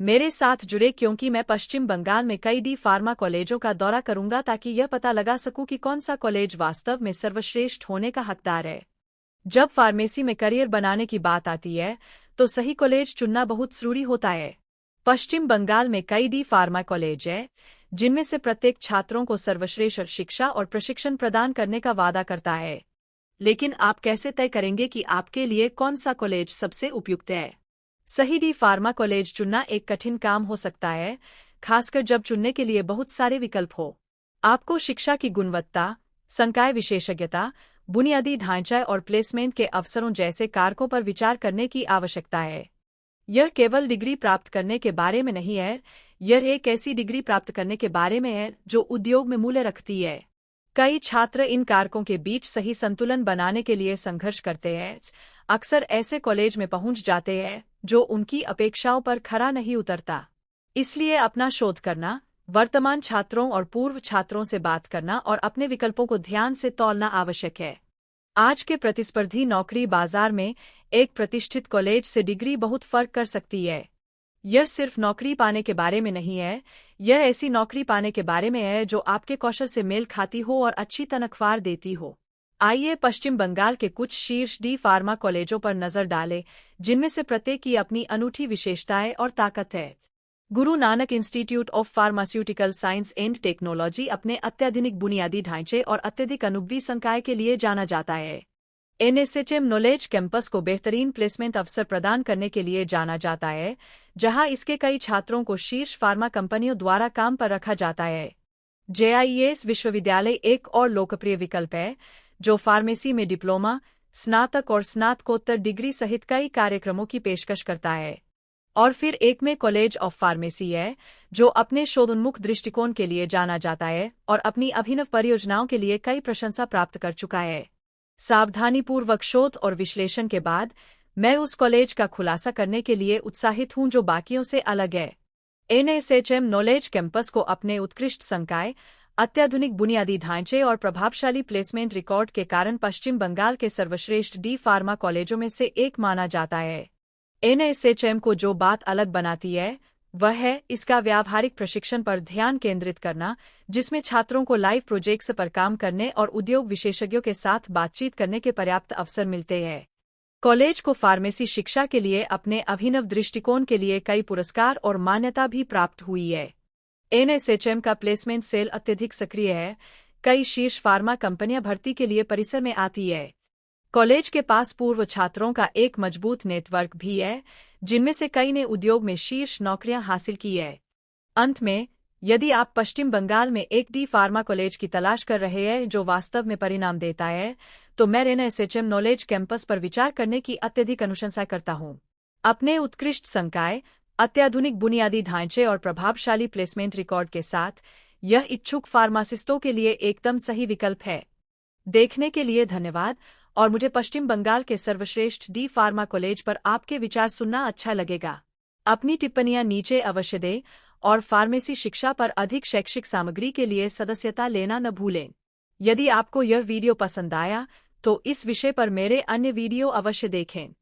मेरे साथ जुड़े क्योंकि मैं पश्चिम बंगाल में कई डी फार्मा कॉलेजों का दौरा करूंगा ताकि यह पता लगा सकूं कि कौन सा कॉलेज वास्तव में सर्वश्रेष्ठ होने का हकदार है। जब फार्मेसी में करियर बनाने की बात आती है तो सही कॉलेज चुनना बहुत जरूरी होता है। पश्चिम बंगाल में कई डी फार्मा कॉलेज है जिनमें से प्रत्येक छात्रों को सर्वश्रेष्ठ शिक्षा और प्रशिक्षण प्रदान करने का वादा करता है। लेकिन आप कैसे तय करेंगे कि आपके लिए कौन सा कॉलेज सबसे उपयुक्त है? सही डी फार्मा कॉलेज चुनना एक कठिन काम हो सकता है, खासकर जब चुनने के लिए बहुत सारे विकल्प हो। आपको शिक्षा की गुणवत्ता, संकाय विशेषज्ञता, बुनियादी ढांचा और प्लेसमेंट के अवसरों जैसे कारकों पर विचार करने की आवश्यकता है। यह केवल डिग्री प्राप्त करने के बारे में नहीं है, यह एक ऐसी डिग्री प्राप्त करने के बारे में है जो उद्योग में मूल्य रखती है। कई छात्र इन कारकों के बीच सही संतुलन बनाने के लिए संघर्ष करते हैं, अक्सर ऐसे कॉलेज में पहुंच जाते हैं जो उनकी अपेक्षाओं पर खरा नहीं उतरता। इसलिए अपना शोध करना, वर्तमान छात्रों और पूर्व छात्रों से बात करना और अपने विकल्पों को ध्यान से तौलना आवश्यक है। आज के प्रतिस्पर्धी नौकरी बाजार में एक प्रतिष्ठित कॉलेज से डिग्री बहुत फर्क कर सकती है। यह सिर्फ नौकरी पाने के बारे में नहीं है, यह ऐसी नौकरी पाने के बारे में है जो आपके कौशल से मेल खाती हो और अच्छी तनख्वाह देती हो। आइए पश्चिम बंगाल के कुछ शीर्ष डी फार्मा कॉलेजों पर नजर डालें, जिनमें से प्रत्येक की अपनी अनूठी विशेषताएं और ताकत है। Guru Nanak institute of pharmaceutical science and technology अपने अत्याधुनिक बुनियादी ढांचे और अत्यधिक अनुभवी संकाय के लिए जाना जाता है। NSHM नॉलेज कैंपस को बेहतरीन प्लेसमेंट अवसर प्रदान करने के लिए जाना जाता है, जहां इसके कई छात्रों को शीर्ष फार्मा कंपनियों द्वारा काम पर रखा जाता है। JIES विश्वविद्यालय एक और लोकप्रिय विकल्प है, जो फार्मेसी में डिप्लोमा, स्नातक और स्नातकोत्तर डिग्री सहित कई कार्यक्रमों की पेशकश करता है। और फिर एक में कॉलेज ऑफ फार्मेसी है, जो अपने शोधोन्मुख दृष्टिकोण के लिए जाना जाता है और अपनी अभिनव परियोजनाओं के लिए कई प्रशंसा प्राप्त कर चुका है। सावधानीपूर्वक शोध और विश्लेषण के बाद मैं उस कॉलेज का खुलासा करने के लिए उत्साहित हूं जो बाकियों से अलग है। NSHM नॉलेज कैंपस को अपने उत्कृष्ट संकाय, अत्याधुनिक बुनियादी ढांचे और प्रभावशाली प्लेसमेंट रिकॉर्ड के कारण पश्चिम बंगाल के सर्वश्रेष्ठ डी फार्मा कॉलेजों में से एक माना जाता है। NSHM को जो बात अलग बनाती है वह है इसका व्यावहारिक प्रशिक्षण पर ध्यान केंद्रित करना, जिसमें छात्रों को लाइव प्रोजेक्ट्स पर काम करने और उद्योग विशेषज्ञों के साथ बातचीत करने के पर्याप्त अवसर मिलते हैं। कॉलेज को फार्मेसी शिक्षा के लिए अपने अभिनव दृष्टिकोण के लिए कई पुरस्कार और मान्यता भी प्राप्त हुई है। NSHM का प्लेसमेंट सेल अत्यधिक सक्रिय है, कई शीर्ष फार्मा कंपनियां भर्ती के लिए परिसर में आती है। कॉलेज के पास पूर्व छात्रों का एक मजबूत नेटवर्क भी है, जिनमें से कई ने उद्योग में शीर्ष नौकरियां हासिल की है। अंत में, यदि आप पश्चिम बंगाल में एक डी फार्मा कॉलेज की तलाश कर रहे हैं जो वास्तव में परिणाम देता है, तो मैं NSHM नॉलेज कैंपस पर विचार करने की अत्यधिक अनुशंसा करता हूं। अपने उत्कृष्ट संकाय, अत्याधुनिक बुनियादी ढांचे और प्रभावशाली प्लेसमेंट रिकॉर्ड के साथ यह इच्छुक फार्मासिस्टों के लिए एकदम सही विकल्प है। देखने के लिए धन्यवाद, और मुझे पश्चिम बंगाल के सर्वश्रेष्ठ डी फार्मा कॉलेज पर आपके विचार सुनना अच्छा लगेगा। अपनी टिप्पणियां नीचे अवश्य दें और फार्मेसी शिक्षा पर अधिक शैक्षिक सामग्री के लिए सदस्यता लेना न भूलें। यदि आपको यह वीडियो पसंद आया तो इस विषय पर मेरे अन्य वीडियो अवश्य देखें।